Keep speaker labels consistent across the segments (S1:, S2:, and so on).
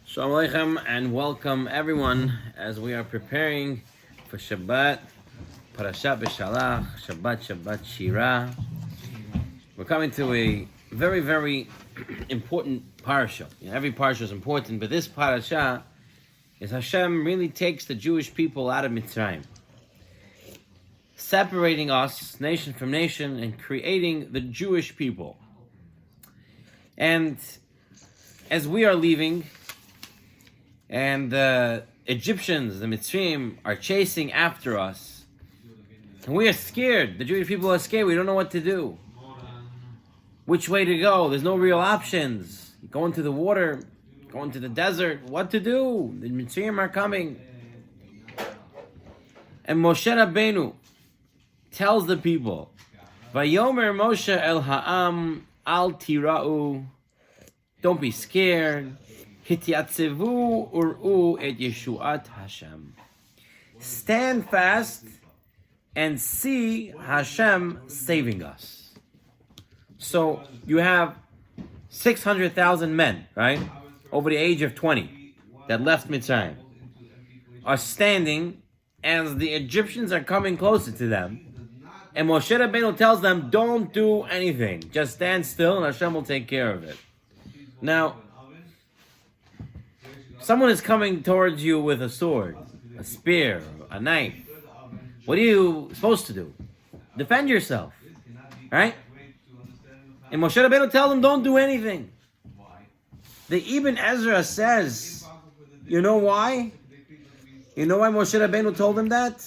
S1: Shalom Aleichem and welcome everyone as we are preparing for Shabbat, Parshat Beshalach, Shabbat Shirah. We're coming to a very, very important parsha. Every parsha is important, but this parsha is Hashem really takes the Jewish people out of Mitzrayim, separating us, nation from nation, and creating the Jewish people. And as we are leaving, and the Egyptians, the Mitzrayim, are chasing after us, and we are scared. The Jewish people are scared. We don't know what to do. Which way to go? There's no real options. Go into the water, go into the desert. What to do? The Mitzrayim are coming. And Moshe Rabbeinu tells the people, Vayomer Moshe el ha'am al tira'u. Don't be scared. Hityatzevu ur'u et Yeshuat Hashem. Stand fast and see Hashem saving us. So you have 600,000 men, right, over the age of 20 that left Mitzrayim, are standing as the Egyptians are coming closer to them. And Moshe Rabbeinu tells them, don't do anything. Just stand still and Hashem will take care of it. Now, someone is coming towards you with a sword, a spear, a knife. What are you supposed to do? Defend yourself, right? And Moshe Rabbeinu tells them, don't do anything. The Ibn Ezra says, you know why? You know why Moshe Rabbeinu told him that?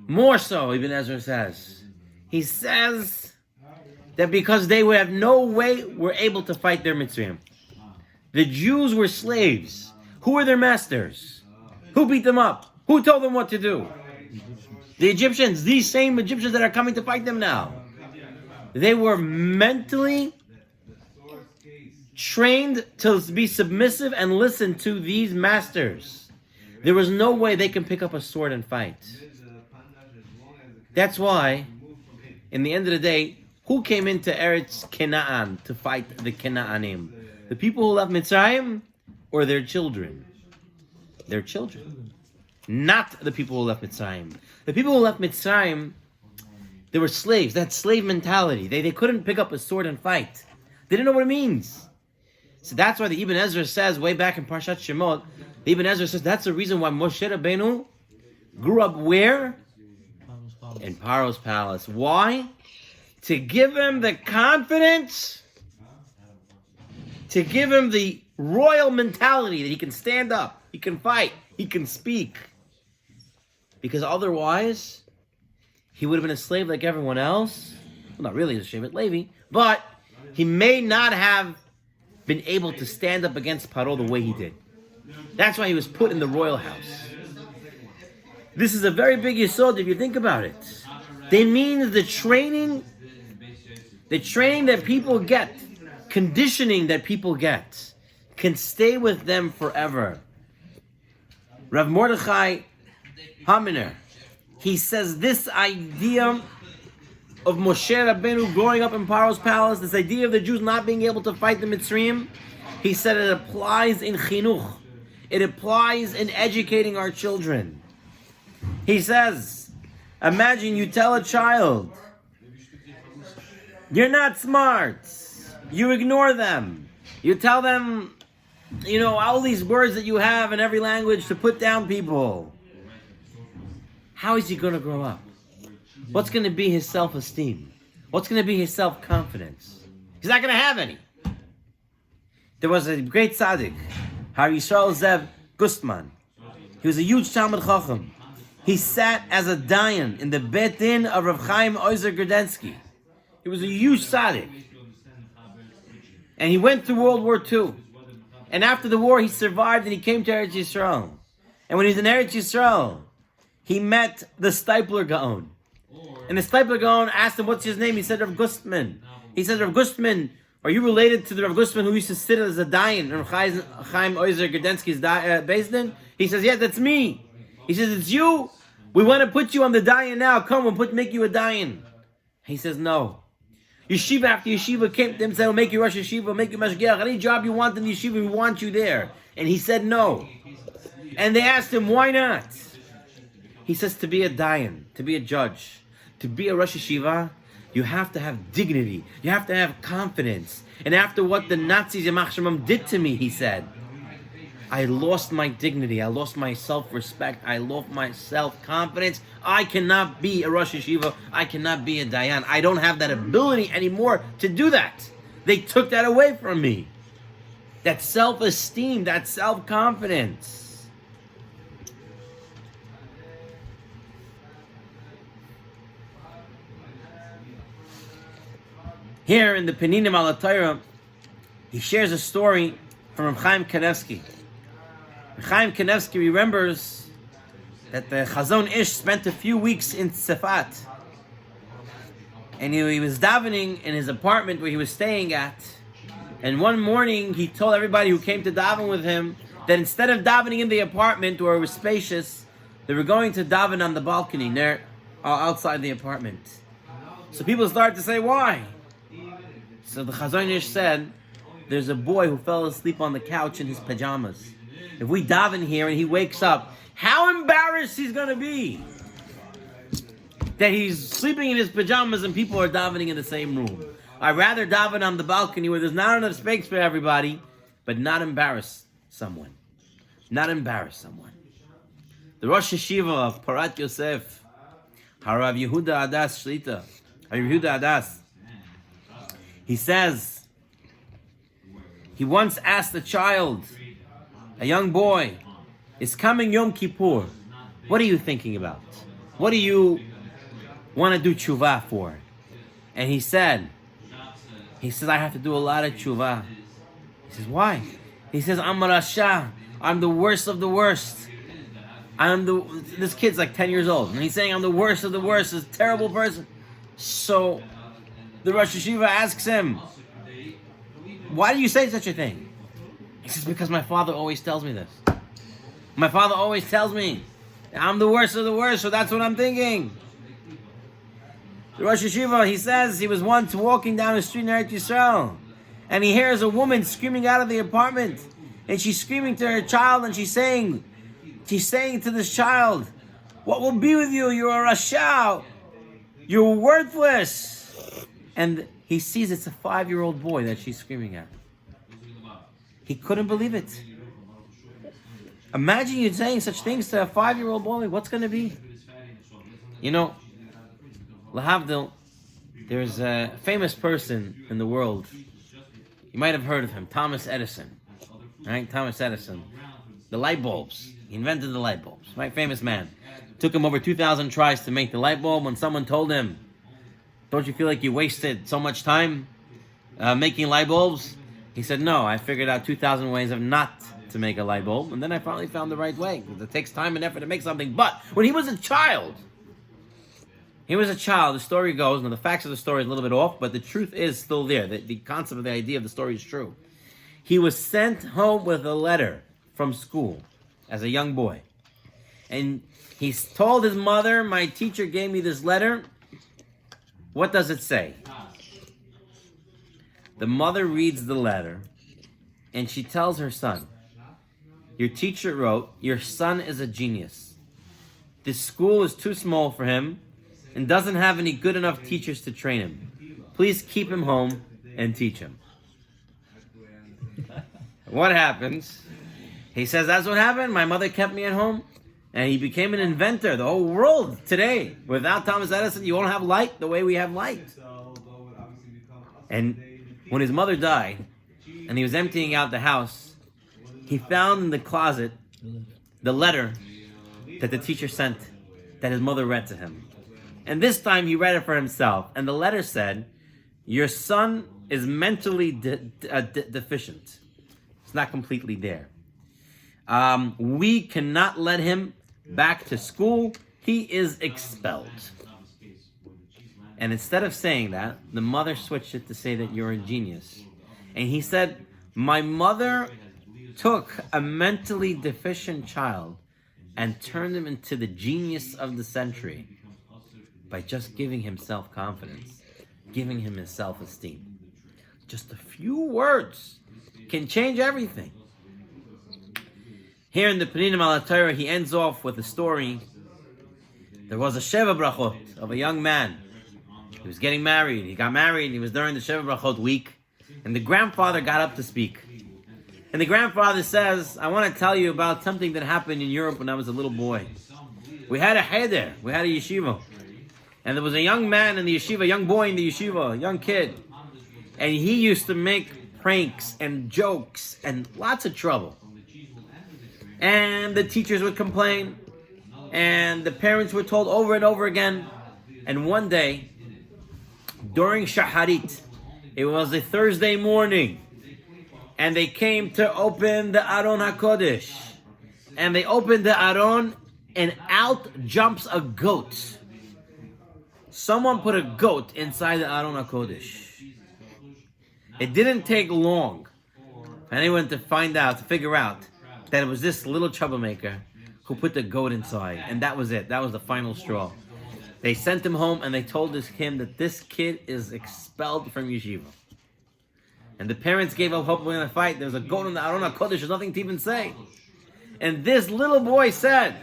S1: More so, Ibn Ezra says. He says that because they would have no way were able to fight their Mitzrayim. The Jews were slaves. Who were their masters? Who beat them up? Who told them what to do? The Egyptians, these same Egyptians that are coming to fight them now. They were mentally trained to be submissive and listen to these masters. There was no way they can pick up a sword and fight. That's why, in the end of the day, who came into Eretz Canaan to fight the Canaanim? The people who left Mitzrayim or their children? Their children. Not the people who left Mitzrayim. The people who left Mitzrayim, they were slaves. They had slave mentality. They couldn't pick up a sword and fight. They didn't know what it means. So that's why the Ibn Ezra says, way back in Parshat Shemot, the Ibn Ezra says that's the reason why Moshe Rabbeinu grew up where? In Paro's palace. Why? To give him the confidence, to give him the royal mentality that he can stand up, he can fight, he can speak. Because otherwise, he would have been a slave like everyone else. Well, not really a slave at Levi, but he may not have been able to stand up against Paro the way he did. That's why he was put in the royal house. This is a very big yesod if you think about it. They mean the training that people get, conditioning that people get, can stay with them forever. Rav Mordechai Haminer, he says this idea of Moshe Rabbeinu growing up in Paro's palace, this idea of the Jews not being able to fight the Mitzrayim, he said it applies in chinuch. It applies in educating our children. He says, imagine you tell a child, you're not smart. You ignore them. You tell them, all these words that you have in every language to put down people. How is he going to grow up? What's going to be his self-esteem? What's going to be his self-confidence? He's not going to have any. There was a great tzaddik, Har Yisrael Zev Gustman. He was a huge Talmud Chacham. He sat as a dayan in the Bet Din of Rav Chaim Ozer Grodensky. He was a huge tzaddik. And he went through World War II. And after the war, he survived and he came to Eretz Yisrael. And when he was in Eretz Yisrael, he met the Stipler Gaon. And the Stipler Gaon asked him, what's his name? He said, Rav Gustman. He said, Rav Gustman, are you related to the Rav Gustman who used to sit as a dayan in Rav Chaim Ozer Grodensky's Beis Din? He says, yeah, that's me. He says, it's you. We want to put you on the dayan now. Come, we'll make you a dayan. He says, no. Yeshiva after yeshiva came to him and said, "We'll make you Rosh Yeshiva, we'll make you Mashgiach. Any job you want in the yeshiva, we want you there." And he said no. And they asked him, "Why not?" He says, "To be a dayan, to be a judge, to be a Rosh Yeshiva, you have to have dignity. You have to have confidence. And after what the Nazis in Yamach Shemam did to me," he said, "I lost my dignity. I lost my self-respect. I lost my self-confidence. I cannot be a Rosh Yeshiva. I cannot be a dayan. I don't have that ability anymore to do that. They took that away from me. That self-esteem, that self-confidence." Here in the Peninim al Torah, he shares a story from Reb Chaim Kanevsky. Reb Chaim Kanevsky remembers that the Chazon Ish spent a few weeks in Tzefat, and he was davening in his apartment where he was staying at. And one morning, he told everybody who came to daven with him that instead of davening in the apartment where it was spacious, they were going to daven on the balcony near outside the apartment. So people started to say, "Why?" So the Chazon Ish said, "There's a boy who fell asleep on the couch in his pajamas. If we daven here and he wakes up, how embarrassed he's going to be that he's sleeping in his pajamas and people are davening in the same room. I'd rather daven on the balcony where there's not enough space for everybody, but not embarrass someone. Not embarrass someone." The Rosh Yeshiva of Parat Yosef, Harav Yehuda Adas Shlita, Yehuda Adas, he says, he once asked a child, a young boy, "It's coming Yom Kippur. What are you thinking about? What do you want to do tshuva for?" And he says, "I have to do a lot of tshuva." He says, "Why?" He says, "I'm a rasha. I'm the worst of the worst. This kid's like 10 years old. And he's saying, I'm the worst of the worst, this terrible person." So the Rosh Yeshiva asks him, "Why do you say such a thing?" He says, "Because my father always tells me this. My father always tells me I'm the worst of the worst, so that's what I'm thinking." The Rosh Yeshiva, he says, he was once walking down the street in Eretz Yisrael, and he hears a woman screaming out of the apartment, and she's screaming to her child, and she's saying to this child, "What will be with you? You're a rasha. You're worthless." And he sees it's a 5-year-old boy that she's screaming at. He couldn't believe it. Imagine you saying such things to a 5-year-old boy. What's going to be? You know, Lahavdil, there's a famous person in the world. You might have heard of him, Thomas Edison. Right? Thomas Edison. The light bulbs. He invented the light bulbs. Right? Famous man. Took him over 2,000 tries to make the light bulb. When someone told him, "Don't you feel like you wasted so much time making light bulbs?" He said, "No, I figured out 2,000 ways of not to make a light bulb, and then I finally found the right way. It takes time and effort to make something." But when he was a child, the story goes, now the facts of the story is a little bit off, but the truth is still there. The concept of the idea of the story is true. He was sent home with a letter from school as a young boy. And he told his mother, "My teacher gave me this letter. What does it say?" The mother reads the letter, and she tells her son, "Your teacher wrote, your son is a genius. This school is too small for him and doesn't have any good enough teachers to train him. Please keep him home and teach him." What happens? He says, "That's what happened. My mother kept me at home, and he became an inventor." The whole world today, without Thomas Edison, you won't have light the way we have light. And when his mother died, and he was emptying out the house, he found in the closet the letter that the teacher sent, that his mother read to him. And this time he read it for himself. And the letter said, "Your son is mentally deficient. It's not completely there. We cannot let him back to school. He is expelled." And instead of saying that, the mother switched it to say that you're a genius. And he said, "My mother took a mentally deficient child and turned him into the genius of the century by just giving him self-confidence. giving him his self-esteem. Just a few words can change everything. Here in the Peninim al Torah, he ends off with a story. There was a Sheva Brachot of a young man. He was getting married. He got married, and he was during the Sheva Brachot week. And the grandfather got up to speak. And the grandfather says, I want to tell you about something that happened in Europe when I was a little boy. We had a cheder, we had a yeshiva. And there was a young man in the yeshiva, a young boy in the yeshiva, a young kid. And he used to make pranks and jokes and lots of trouble. And the teachers would complain. And the parents were told over and over again. And one day, during Shaharit, it was a Thursday morning, and they came to open the Aron HaKodesh. And they opened the Aron, and out jumps a goat. Someone put a goat inside the Aron HaKodesh. It didn't take long for anyone to figure out that it was this little troublemaker who put the goat inside. And that was it. That was the final straw. They sent him home, and they told him that this kid is expelled from yeshiva. And the parents gave up hope we're going to fight. There's a goat in the Aron HaKodesh. There's nothing to even say. And this little boy said,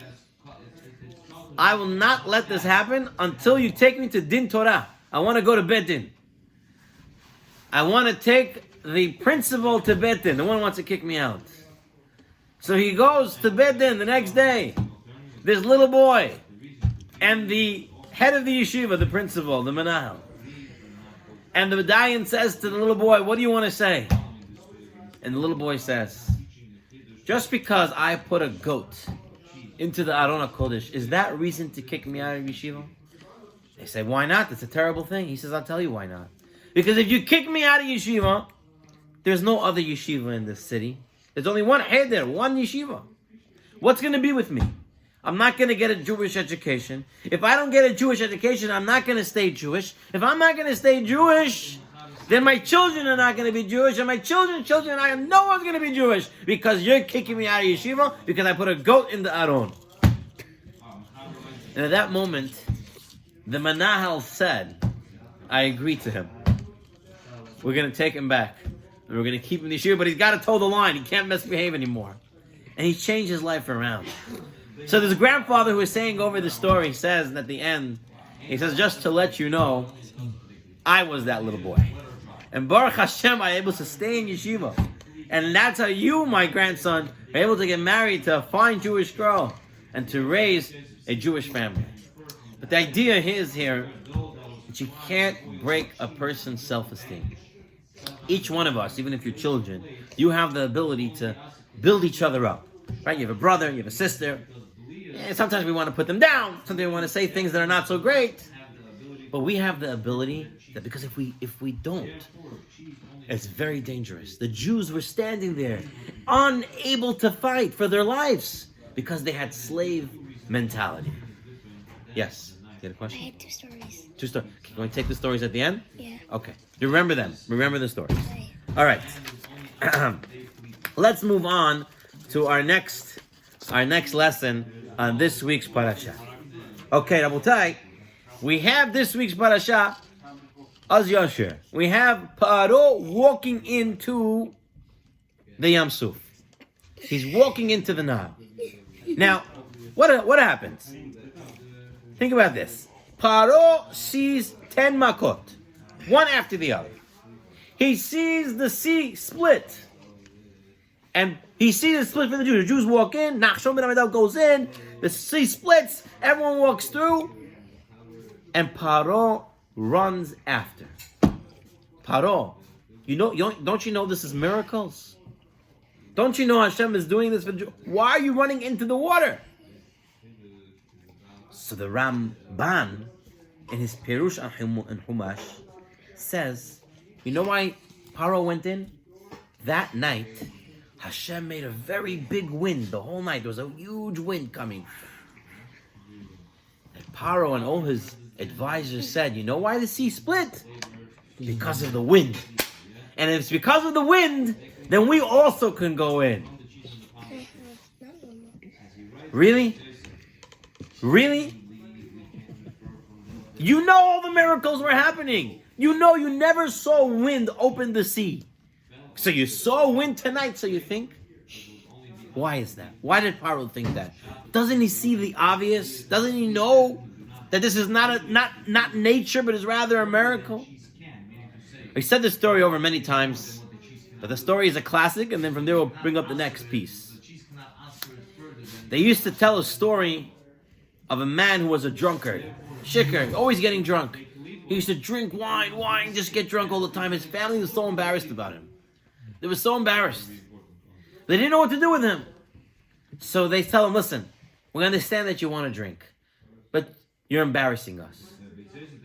S1: I will not let this happen until you take me to Din Torah. I want to go to Bet Din. I want to take the principal to Bet Din. No one wants to kick me out. So he goes to Bet Din the next day. This little boy and the head of the yeshiva, the principal, the menahel. And the Dayan says to the little boy, what do you want to say? And the little boy says, just because I put a goat into the Aron HaKodesh, is that reason to kick me out of yeshiva? They say, why not? It's a terrible thing. He says, I'll tell you why not. Because if you kick me out of yeshiva, there's no other yeshiva in this city. There's only one cheder, one yeshiva. What's going to be with me? I'm not going to get a Jewish education. If I don't get a Jewish education, I'm not going to stay Jewish. If I'm not going to stay Jewish, then my children are not going to be Jewish, and my children's children, no one's going to be Jewish, because you're kicking me out of yeshiva because I put a goat in the Aron. And at that moment, the Manahal said, I agree to him. We're going to take him back. And we're going to keep him in yeshiva, but he's got to toe the line. He can't misbehave anymore. And he changed his life around. So there's a grandfather who is saying over the story, says at the end, he says, just to let you know, I was that little boy. And Baruch Hashem, I'm able to stay in yeshiva. And that's how you, my grandson, are able to get married to a fine Jewish girl and to raise a Jewish family. But the idea is here that you can't break a person's self-esteem. Each one of us, even if you're children, you have the ability to build each other up. Right? You have a brother, you have a sister. And sometimes we want to put them down. Sometimes we want to say things that are not so great. But we have the ability that, because if we don't, it's very dangerous. The Jews were standing there, unable to fight for their lives because they had slave mentality. Yes, you had a question?
S2: I had two stories.
S1: Two stories. Can we take the stories at the end?
S2: Yeah.
S1: Okay. You remember them. Remember the stories.
S2: Right.
S1: All right. Let's move on to our next lesson on this week's Parshat. Okay, Rabotai, we have this week's Parshat, Az Yasher. We have Paro walking into the Yam Suf. He's walking into the Nile. Now, what happens? Think about this. Paro sees 10 makot, one after the other. He sees the sea split. And he sees it split for the Jews. The Jews walk in, Nachshon ben Amidal goes in, the sea splits, everyone walks through, and Paro runs after. Paro, don't you know this is miracles? Don't you know Hashem is doing this for the Jews? Why are you running into the water? So the Ramban, in his Perush and Humash, says, you know why Paro went in? That night, Hashem made a very big wind the whole night. There was a huge wind coming. And Paro and all his advisors said, you know why the sea split? Because of the wind. And if it's because of the wind, then we also can go in. Really? Really? You know all the miracles were happening. You know you never saw wind open the sea. So you saw wind tonight, so you think? Why is that? Why did Paro think that? Doesn't he see the obvious? Doesn't he know that this is not nature, but is rather a miracle? We said this story over many times, but the story is a classic, and then from there we'll bring up the next piece. They used to tell a story of a man who was a drunkard, shikar, always getting drunk. He used to drink wine, just get drunk all the time. His family was so embarrassed about him. They were so embarrassed. They didn't know what to do with him. So they tell him, listen, we understand that you want to drink, but you're embarrassing us.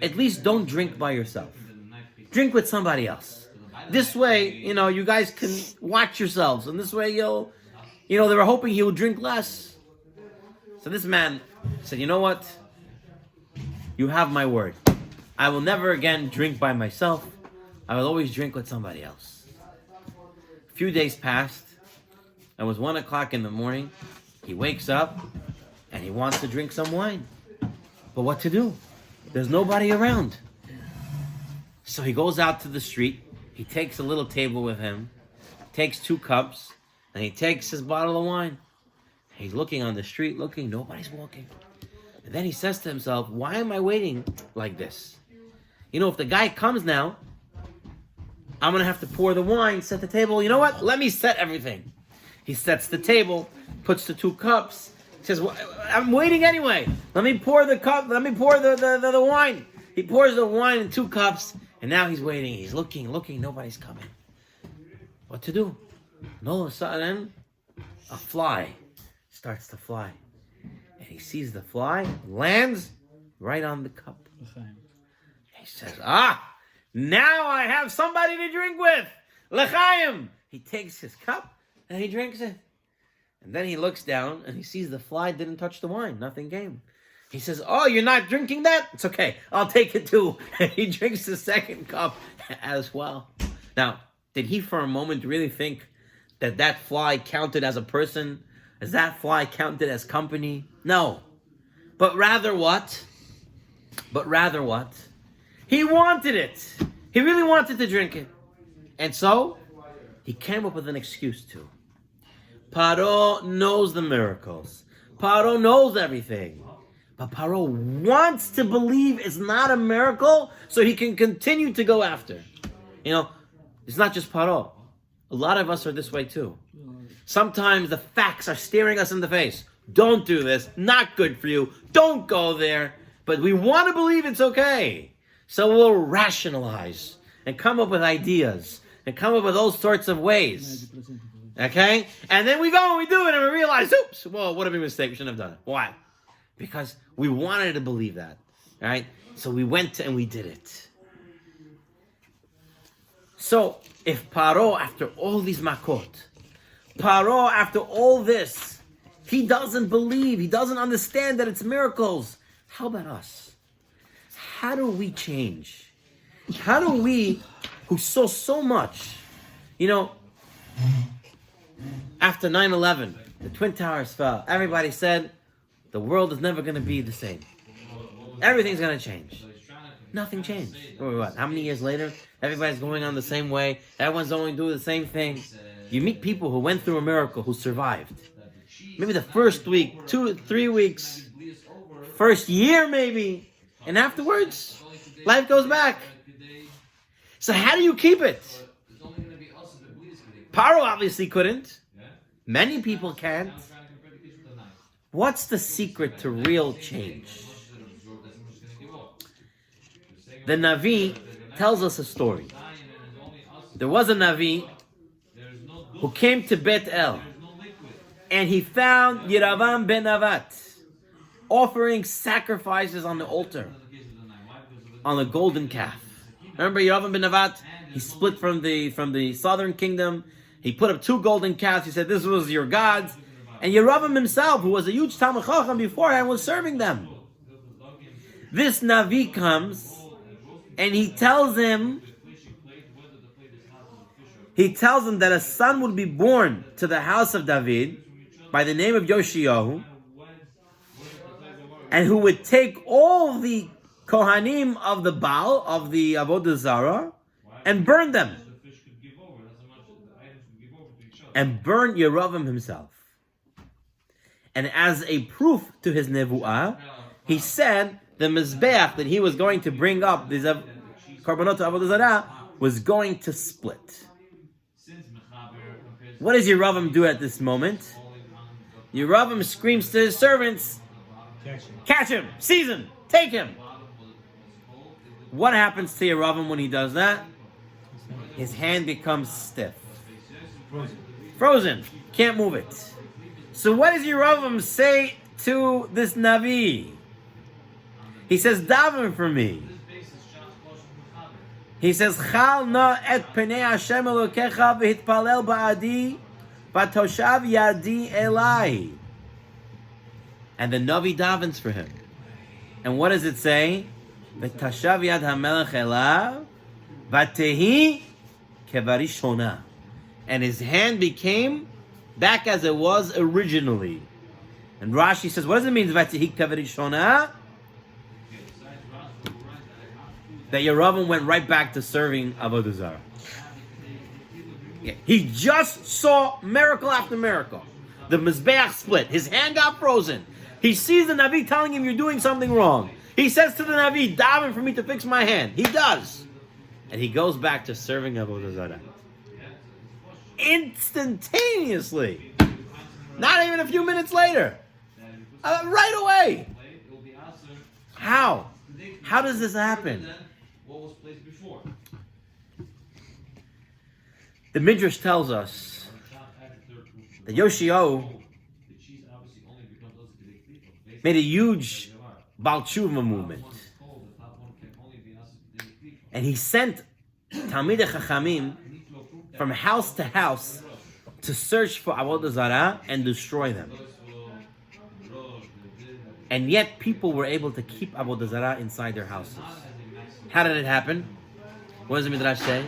S1: At least don't drink by yourself. Drink with somebody else. This way, you guys can watch yourselves. And this way they were hoping he would drink less. So this man said, you know what? You have my word. I will never again drink by myself. I will always drink with somebody else. A few days passed. It was 1 o'clock in the morning. He wakes up and he wants to drink some wine. But what to do? There's nobody around. So he goes out to the street. He takes a little table with him, takes 2 cups, and he takes his bottle of wine. He's looking on the street, nobody's walking. And then he says to himself, why am I waiting like this? If the guy comes now, I'm going to have to pour the wine, set the table. You know what? Let me set everything. He sets the table, puts the 2 cups, says, well, I'm waiting anyway. Let me pour the wine. He pours the wine in 2 cups, and now he's waiting. He's looking, nobody's coming. What to do? And all of a sudden, a fly starts to fly. And he sees the fly, lands right on the cup. He says, now I have somebody to drink with. L'chaim. He takes his cup and he drinks it. And then he looks down and he sees the fly didn't touch the wine. Nothing came. He says, you're not drinking that? It's okay. I'll take it too. And he drinks the second cup as well. Now, did he for a moment really think that fly counted as a person? Is that fly counted as company? No. But rather what? He wanted it. He really wanted to drink it. And so, he came up with an excuse too. Paro knows the miracles. Paro knows everything. But Paro wants to believe it's not a miracle so he can continue to go after. It's not just Paro. A lot of us are this way too. Sometimes the facts are staring us in the face. Don't do this. Not good for you. Don't go there. But we want to believe it's okay. So we'll rationalize and come up with ideas and come up with all sorts of ways. Okay? And then we go and we do it and we realize, oops, well, what a big mistake. We shouldn't have done it. Why? Because we wanted to believe that. All right? So we went and we did it. So if Paro, after all these makot, Paro, after all this, he doesn't believe, he doesn't understand that it's miracles, how about us? How do we change? How do we, who saw so much, after 9/11, the Twin Towers fell, everybody said, the world is never going to be the same. Everything's going to change. Nothing changed. What? How many years later? Everybody's going on the same way. Everyone's only doing the same thing. You meet people who went through a miracle, who survived. Maybe the first week, 2 3 weeks, first year maybe. And afterwards, life goes back. So how do you keep it? Paro obviously couldn't. Many people can't. What's the secret to real change? The Navi tells us a story. There was a Navi who came to Bet El, and he found Yeravam ben Navat offering sacrifices on the altar, on the golden calf. Remember Yeravam ben Navat? He split from the southern kingdom. He put up 2 golden calves. He said, this was your gods. And Yeravam himself, who was a huge Talmid Chacham beforehand, was serving them. This Navi comes, and he tells him that a son would be born to the house of David by the name of Yoshiyahu, and who would take all the Kohanim of the Baal, of the Avodah Zarah, and burned them. And burned Yeravim himself. And as a proof to his nevuah, he said the mizbeach that he was going to bring up, these Karbanot Avodah Zarah, was going to split. What does Yeravim do at this moment? Yeravim screams to his servants, catch him, seize him, take him. What happens to Yeravim when he does that? His hand becomes stiff. Frozen. Can't move it. So what does Yeravim say to this Navi? He says, daven for me. He says, Chal na et penei Hashem Elokecha v'hitpalel ba'adi v'toshav yadi elai. And the Navi davens for him. And what does it say? V'tashav yad hamelech elav v'tehi kevarishona. And his hand became back as it was originally. And Rashi says, what does it mean, v'tehi kevarishona? That Yeravim went right back to serving Avodah Zarah. Yeah. He just saw miracle after miracle. The Mizbeach split. His hand got frozen. He sees the Navi telling him, you're doing something wrong. He says to the Navi, daven for me to fix my hand. He does. And he goes back to serving Avodah Zarah. Instantaneously. Not even a few minutes later. Right away. How? How does this happen?
S2: What was placed before?
S1: The Midrash tells us that Yoshio made a huge Baal Tshuva movement. And he sent Talmidei Chachamim from house to house to search for Avodah Zarah and destroy them. And yet people were able to keep Avodah Zarah inside their houses. How did it happen? What does the Midrash say?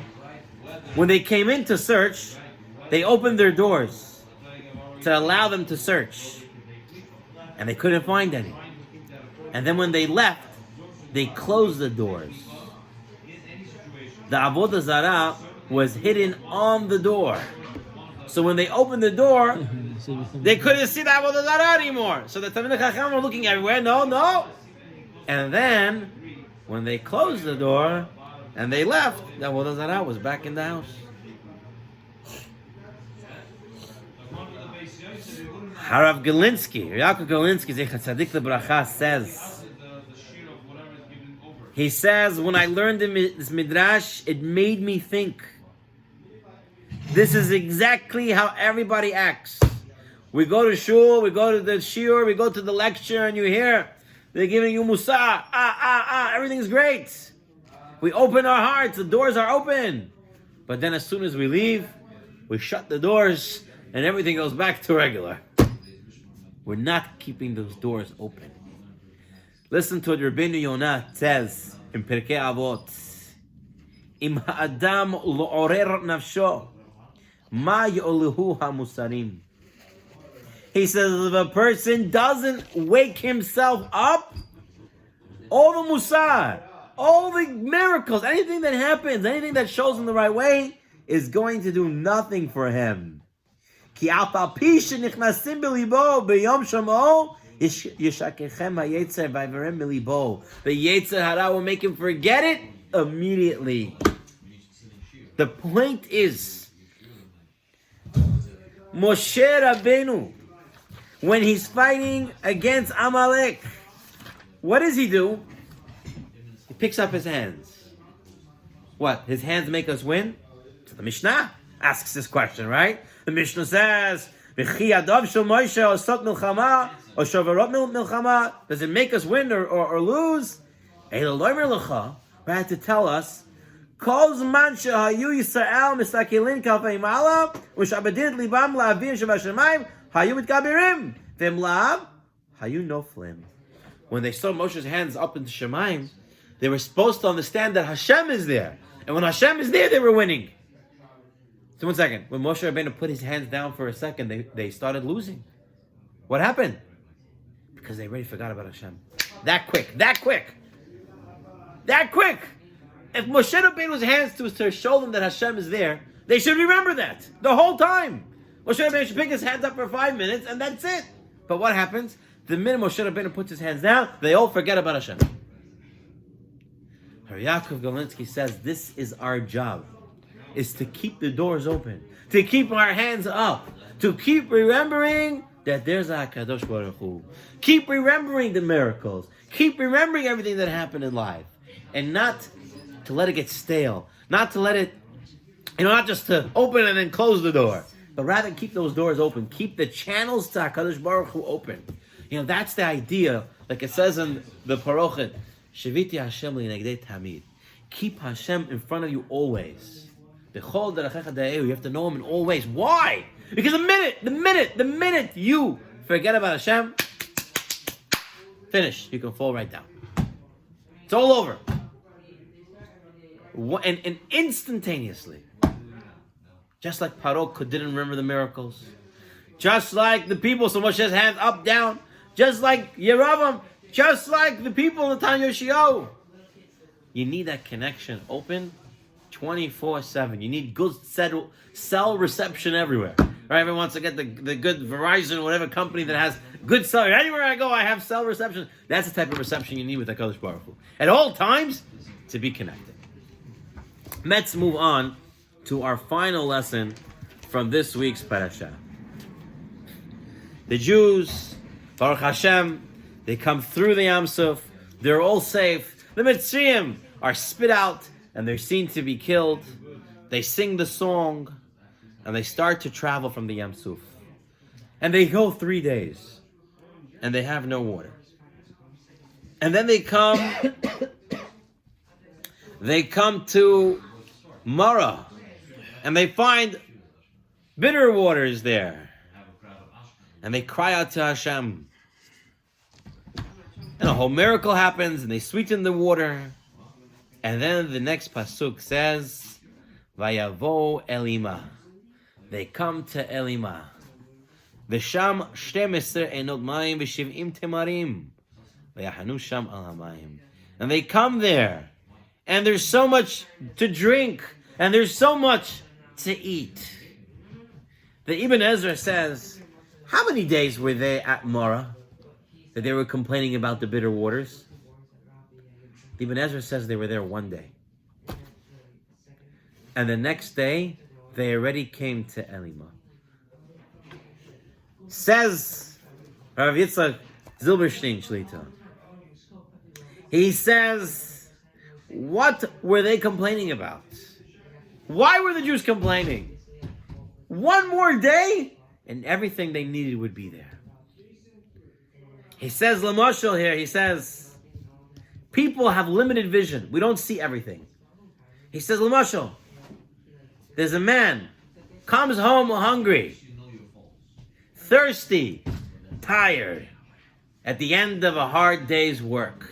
S1: When they came in to search, they opened their doors to allow them to search. And they couldn't find any. And then when they left, they closed the doors. The Avodah Zarah was hidden on the door. So when they opened the door, they couldn't see the Avodah Zarah anymore. So the Talmidei Chacham were looking everywhere. No. And then, when they closed the door and they left, the Avodah Zarah was back in the house. Harav Galinsky, Yaakov Galinsky, Zecher Tzadik Lebracha, says, he says, when I learned this Midrash, it made me think. This is exactly how everybody acts. We go to shul, we go to the shiur, we go to the lecture, and you hear, they're giving you musar, everything's great. We open our hearts, the doors are open. But then as soon as we leave, we shut the doors, and everything goes back to regular. We're not keeping those doors open. Listen to what Rabbeinu Yonah says in Pirkei Avot. Im ha'adam lo'orer nafsho, ma yo'lehu ha'musarim. He says, if a person doesn't wake himself up, all the musar, all the miracles, anything that happens, anything that shows in the right way, is going to do nothing for him. Ki al pi shenichnasim belibo b'yom shamo yishakechem ha'yetzer v'ayverem belibo. The yetzer hara will make him forget it immediately. The point is, Moshe Rabbeinu, when he's fighting against Amalek, what does he do? He picks up his hands. What? His hands make us win? So the Mishnah asks this question, right? The Mishnah says, does it make us win or lose? We had to tell us, when they saw Moshe's hands up into Shemaim, they were supposed to understand that Hashem is there. And when Hashem is there, they were winning. So 1 second. When Moshe Rabbeinu put his hands down for a second, they started losing. What happened? Because they already forgot about Hashem. That quick. That quick. If Moshe Rabbeinu's hands to show them that Hashem is there, they should remember that the whole time. Moshe Rabbeinu should pick his hands up for 5 minutes and that's it. But what happens? The minute Moshe Rabbeinu puts his hands down, they all forget about Hashem. Yaakov Galinsky says this is our job, is to keep the doors open, to keep our hands up, to keep remembering that there's a HaKadosh Baruch Hu. Keep remembering the miracles. Keep remembering everything that happened in life. And not to let it get stale. Not to let it, not just to open and then close the door. But rather keep those doors open. Keep the channels to HaKadosh Baruch Hu open. That's the idea. Like it says in the Parochet, Shiviti Hashem li'negdei tamid. Keep Hashem in front of you always. You have to know Him in all ways. Why? Because the minute you forget about Hashem, finish. You can fall right down. It's all over. And instantaneously, just like Paro didn't remember the miracles, just like the people, so Moshe's hands up, down, just like Yeravam, just like the people in the time Yoshio. You need that connection open 24/7. You need good cell reception everywhere. Right? Everyone wants to get the good Verizon or whatever company that has good cell. Anywhere I go, I have cell reception. That's the type of reception you need with HaKadosh Baruch Hu. At all times, to be connected. Let's move on to our final lesson from this week's Parshat. The Jews, Baruch Hashem, they come through the Yam Suf. They're all safe. The Mitzrayim are spit out and they're seen to be killed. They sing the song and they start to travel from the Yam Suf. And they go 3 days and they have no water. And then they come to Marah and they find bitter waters there. And they cry out to Hashem. And a whole miracle happens, and they sweeten the water. And then the next pasuk says, Vayavo Elima. They come to Elima. V'sham 12 enot mayim v'shiv'im temarim. V'yahanu sham al hamayim. And they come there, and there's so much to drink, and there's so much to eat. The Ibn Ezra says, how many days were they at Marah that they were complaining about the bitter waters? Ibn Ezra says they were there 1 day. And the next day, they already came to Elima. Says Rav Yitzchak Zilberstein Shlita. He says, what were they complaining about? Why were the Jews complaining? 1 more day, and everything they needed would be there. He says, Lamashal here, he says, people have limited vision. We don't see everything. He says, Lamashal, there's a man, comes home hungry, thirsty, tired, at the end of a hard day's work.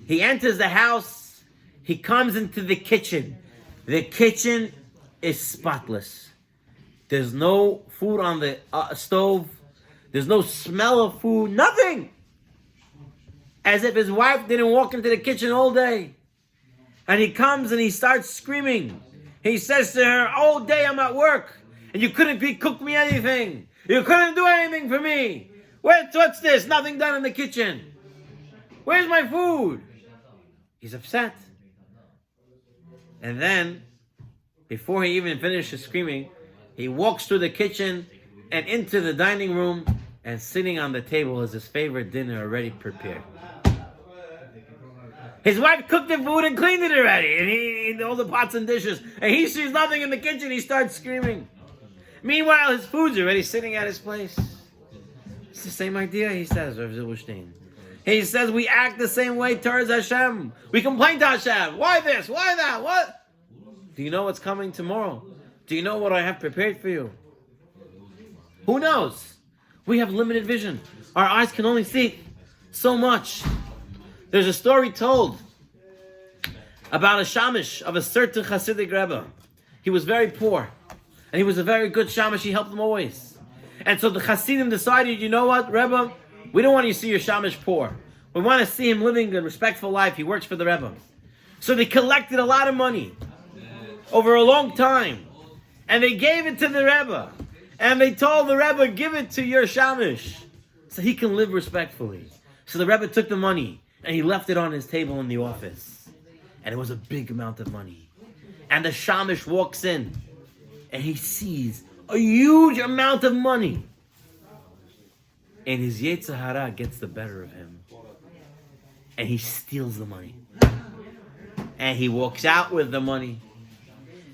S1: He enters the house, he comes into the kitchen. The kitchen is spotless. There's no food on the stove. There's no smell of food, nothing. As if his wife didn't walk into the kitchen all day. And he comes and he starts screaming. He says to her, all day I'm at work, and you couldn't cook me anything. You couldn't do anything for me. What's this? Nothing done in the kitchen. Where's my food? He's upset. And then, before he even finishes screaming, he walks through the kitchen and into the dining room, and sitting on the table is his favorite dinner already prepared. His wife cooked the food and cleaned it already, and he all the pots and dishes, and he sees nothing in the kitchen. He starts screaming. Meanwhile, his food's already sitting at his place. It's the same idea, he says, Rav Zilberstein. He says we act the same way towards Hashem. We complain to Hashem. Why this? Why that? What? Do you know what's coming tomorrow? Do you know what I have prepared for you? Who knows? We have limited vision. Our eyes can only see so much. There's a story told about a shamish of a certain Hasidic Rebbe. He was very poor. And he was a very good shamish. He helped them always. And so the Hasidim decided, you know what, Rebbe? We don't want you to see your shamish poor. We want to see him living a respectful life. He works for the Rebbe. So they collected a lot of money over a long time. And they gave it to the Rebbe. And they told the Rebbe, give it to your Shamish so he can live respectfully. So the Rebbe took the money and he left it on his table in the office. And it was a big amount of money. And the Shamish walks in and he sees a huge amount of money. And his Yetzer Hara gets the better of him. And he steals the money. And he walks out with the money.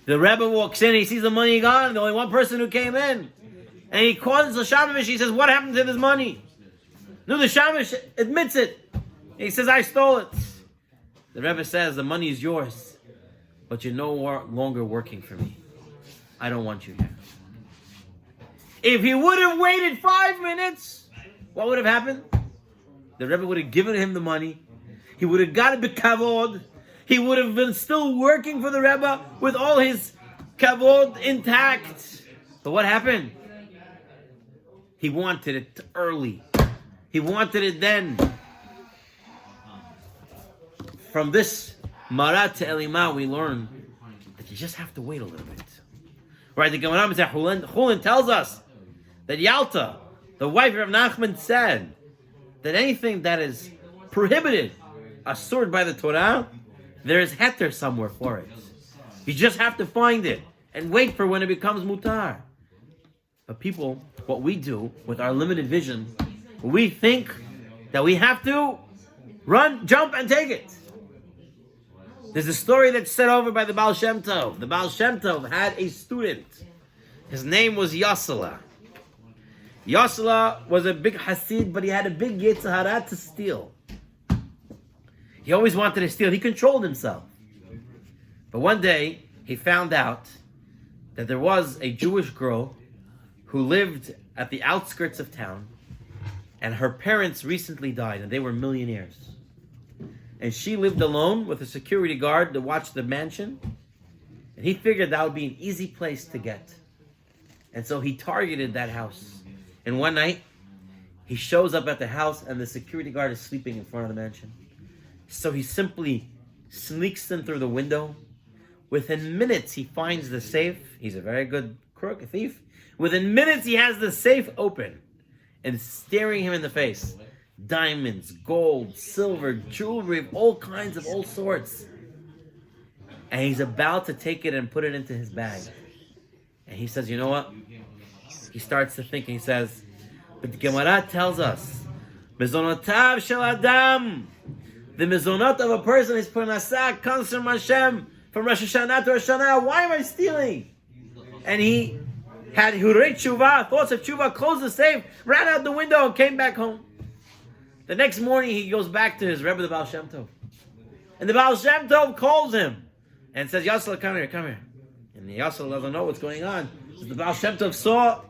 S1: The Rebbe walks in, he sees the money gone, the only one person who came in. And he calls the Shamish, he says, what happened to this money? No, the Shamish admits it. He says, I stole it. The Rebbe says, the money is yours, but you're no longer working for me. I don't want you here. If he would have waited 5 minutes, what would have happened? The Rebbe would have given him the money. He would have got it b'kavod. He would have been still working for the Rebbe with all his kavod intact. But what happened? He wanted it early. He wanted it then. From this Marat to Elima, we learn that you just have to wait a little bit. Right? The Gemara Chulin tells us that Yalta, the wife of Nachman, said that anything that is prohibited, assured by the Torah, there is heter somewhere for it. You just have to find it and wait for when it becomes mutar. But people, what we do with our limited vision, we think that we have to run, jump, and take it. There's a story that's said over by the Baal Shem Tov. The Baal Shem Tov had a student. His name was Yosela. Yosela was a big Hasid, but he had a big Yetzer Hara to steal. He always wanted to steal. He controlled himself. But one day, he found out that there was a Jewish girl who lived at the outskirts of town, and her parents recently died, and they were millionaires. And she lived alone with a security guard to watch the mansion, and he figured that would be an easy place to get. And so he targeted that house. And one night, he shows up at the house, and the security guard is sleeping in front of the mansion. So he simply sneaks in through the window. Within minutes, he finds the safe. He's a very good crook, a thief. Within minutes, he has the safe open and staring him in the face. Diamonds, gold, silver, jewelry of all kinds of all sorts. And he's about to take it and put it into his bag. And he says, you know what? He starts to think, and he says, but the Gemara tells us, Mezonotav shel Adam. The mezonot of a person is parnasah, comes from Hashem, from Rosh Hashanah to Rosh Hashanah. Why am I stealing? And he had hurei tshuva, thoughts of tshuva, closed the safe, ran out the window, and came back home. The next morning, he goes back to his Rebbe, the Baal Shem Tov. And the Baal Shem Tov calls him and says, Yosel, come here, come here. And the Yosel doesn't know what's going on. So the Baal Shem Tov saw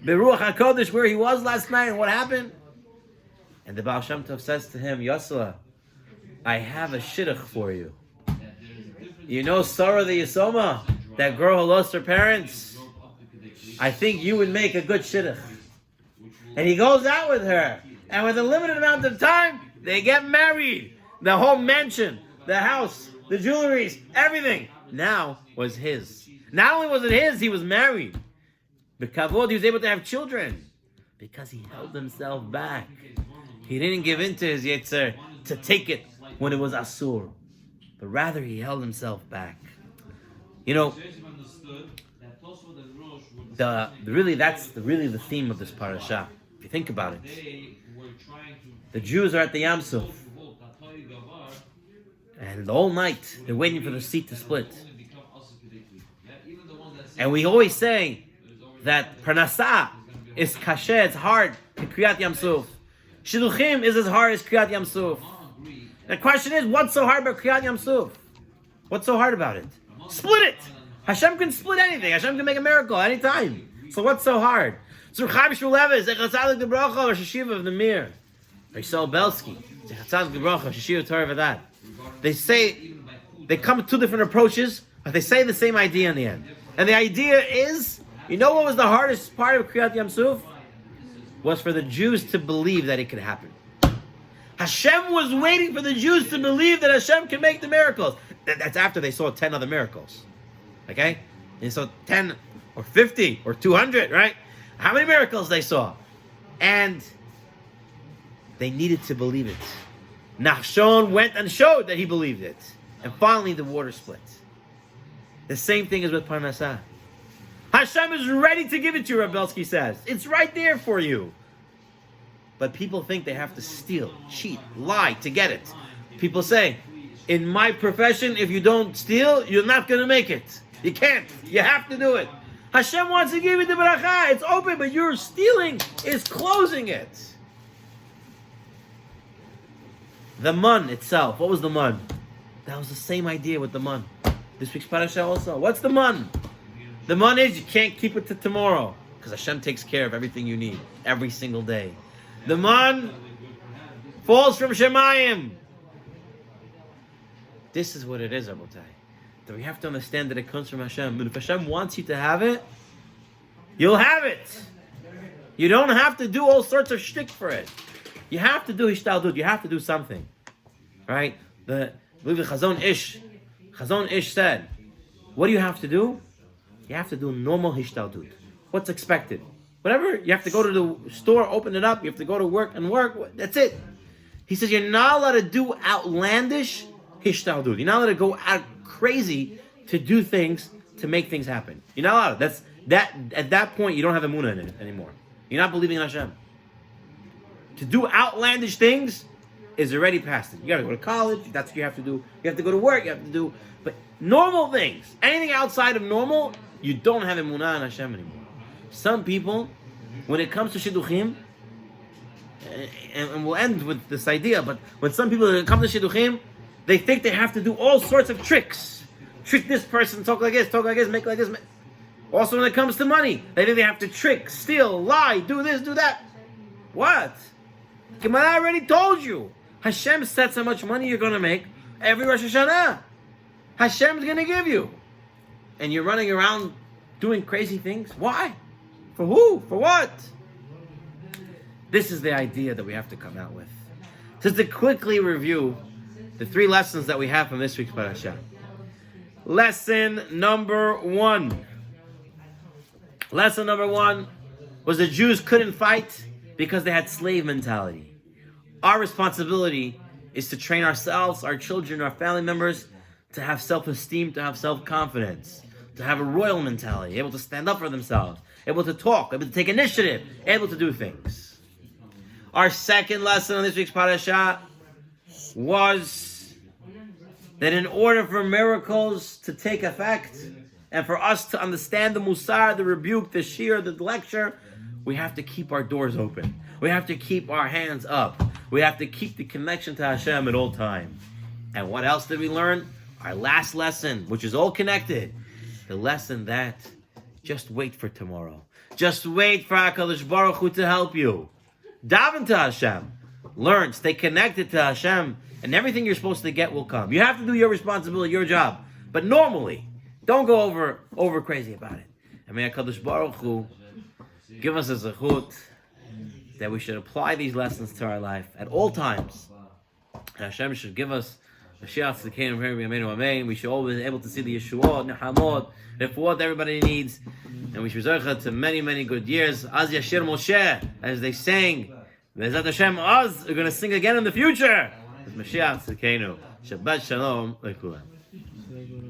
S1: Beruach HaKodesh where he was last night and what happened. And the Baal Shem Tov says to him, Yosel, I have a shidduch for you. You know Sarah the Yisoma, that girl who lost her parents? I think you would make a good shidduch. And he goes out with her. And with a limited amount of time, they get married. The whole mansion, the house, the jewelries, everything now was his. Not only was it his, he was married. B'kavod, he was able to have children. Because he held himself back. He didn't give in to his yetzer to take it when it was asur, but rather he held himself back. You know, that's really the theme of this parasha. If you think about it, the Jews are at the Yam Suf, and the whole night they're waiting for the sea to split. And we always say that parnasah is kasher, it's hard in Kriyat Yam Suf. Shidduchim is as hard as Kriyat Yam Suf. The question is, what's so hard about Kriyat Yam Suf? What's so hard about it? Split it! Hashem can split anything. Hashem can make a miracle anytime. So what's so hard? So Chaim Shmulevis, Echatzadik the Bracha, or Sheshiva of the Mir. Rishol Belsky, Echatzadik the Bracha, Sheshiva Torah Vadat. They say, they come with two different approaches, but they say the same idea in the end. And the idea is, you know what was the hardest part of Kriyat Yam Suf? Was for the Jews to believe that it could happen. Hashem was waiting for the Jews to believe that Hashem can make the miracles. That's after they saw 10 other miracles. Okay? They saw 10 or 50 or 200, right? How many miracles they saw? And they needed to believe it. Nachshon went and showed that he believed it. And finally the water split. The same thing is with Parnassah. Hashem is ready to give it to you, Rabelsky says. It's right there for you. But people think they have to steal, cheat, lie to get it. People say, in my profession, if you don't steal, you're not going to make it. You can't. You have to do it. Hashem wants to give you the beracha. It's open, but your stealing is closing it. The man itself. What was the man? That was the same idea with the man. This week's parasha also. What's the man? The man is you can't keep it to tomorrow because Hashem takes care of everything you need every single day. The man falls from Shemayim. This is what it is, Rabotai. That we have to understand that it comes from Hashem. But if Hashem wants you to have it, you'll have it. You don't have to do all sorts of shtick for it. You have to do hishtaldut. You have to do something. Right? The Chazon Ish said, what do you have to do? You have to do normal hishtaldut. What's expected? Whatever, you have to go to the store, open it up, you have to go to work and work, that's it. He says you're not allowed to do outlandish hishtaldut. You're not allowed to go out crazy to do things, to make things happen. You're not allowed. At that point, you don't have emunah in it anymore. You're not believing in Hashem. To do outlandish things is already past it. You got to go to college, that's what you have to do. You have to go to work, you have to do, but normal things, anything outside of normal, you don't have emunah in Hashem anymore. Some people, when it comes to shidduchim, and we'll end with this idea, but when some people, when it comes to shidduchim, they think they have to do all sorts of tricks. Trick this person, talk like this, make like this. Also when it comes to money, they think they have to trick, steal, lie, do this, do that. What? Gemara already told you. Hashem sets how much money you're going to make every Rosh Hashanah. Hashem's going to give you. And you're running around doing crazy things? Why? For who? For what? This is the idea that we have to come out with. Just to quickly review the 3 lessons that we have from this week's parasha. Lesson number 1. Lesson number 1 was the Jews couldn't fight because they had slave mentality. Our responsibility is to train ourselves, our children, our family members to have self-esteem, to have self-confidence, to have a royal mentality, able to stand up for themselves, able to talk, able to take initiative, able to do things. Our second lesson on this week's parasha was that in order for miracles to take effect and for us to understand the musar, the rebuke, the shir, the lecture, we have to keep our doors open. We have to keep our hands up. We have to keep the connection to Hashem at all times. And what else did we learn? Our last lesson, which is all connected. The lesson that just wait for tomorrow. Just wait for HaKadosh Baruch Hu to help you. Daven to Hashem. Learn, stay connected to Hashem, and everything you're supposed to get will come. You have to do your responsibility, your job. But normally, don't go over crazy about it. And may HaKadosh Baruch Hu give us a zechut that we should apply these lessons to our life at all times. And Hashem should give us Mashiach Tzidkeinu B'Yameinu Amen. We should always be able to see the Yeshuot, Nehamot, Refuot everybody needs. And we should be to many, many good years. Az Yashir Moshe, as they sang. Be'ezrat Hashem, Az, we're going to sing again in the future. With Mashiach Tzidkeinu. Shabbat Shalom L'kulam.